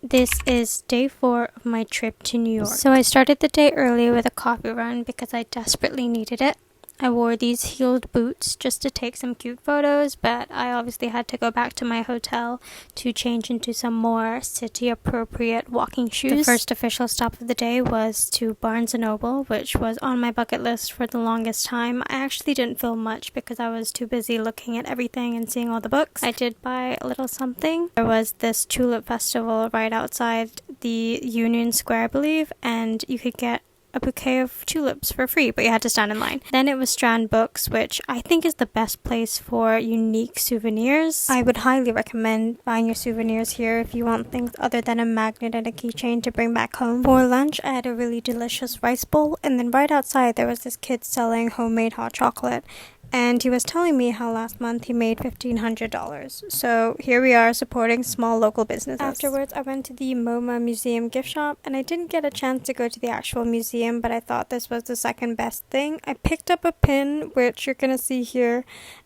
This is day 4 of my trip to New York. So I started the day early with a coffee run because I desperately needed it. I wore these heeled boots just to take some cute photos, but I obviously had to go back to my hotel to change into some more city-appropriate walking shoes. The first official stop of the day was to Barnes & Noble, which was on my bucket list for the longest time. I actually didn't film much because I was too busy looking at everything and seeing all the books. I did buy a little something. There was this tulip festival right outside the Union Square, I believe, and you could get a bouquet of tulips for free, but you had to stand in line. Then it was Strand Books, which I think is the best place for unique souvenirs. I would highly recommend buying your souvenirs here if you want things other than a magnet and a keychain to bring back home. For lunch, I had a really delicious rice bowl, and then right outside there was this kid selling homemade hot chocolate. And he was telling me how last month he made $1,500. So here we are supporting small local businesses. Afterwards, I went to the MoMA Museum gift shop, and I didn't get a chance to go to the actual museum, but I thought this was the second best thing. I picked up a pin, which you're gonna see here,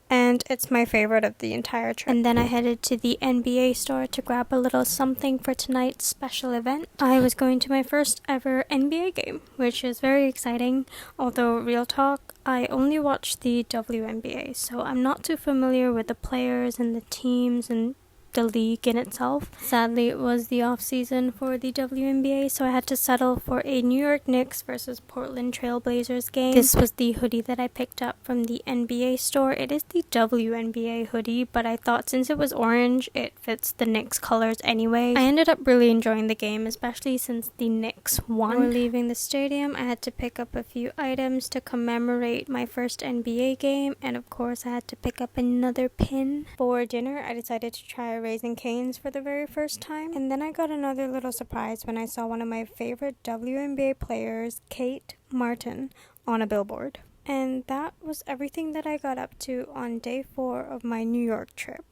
and it's my favorite of the entire trip. And then I headed to the NBA store to grab a little something for tonight's special event. I was going to my first ever NBA game, which is very exciting, although real talk, I only watched the WNBA, so I'm not too familiar with the players and the teams and the league in itself. Sadly, it was the off season for the WNBA, so I had to settle for a New York Knicks versus Portland Trail Blazers game. This was the hoodie that I picked up from the NBA store. It is the WNBA hoodie, but I thought since it was orange, it fits the Knicks colors anyway. I ended up really enjoying the game, especially since the Knicks won. Before leaving the stadium, I had to pick up a few items to commemorate my first NBA game, and of course I had to pick up another pin. For dinner, I decided to try Raising Cane's for the very first time, and then I got another little surprise when I saw one of my favorite WNBA players, Kate Martin, on a billboard. And that was everything that I got up to on day 4 of my New York trip.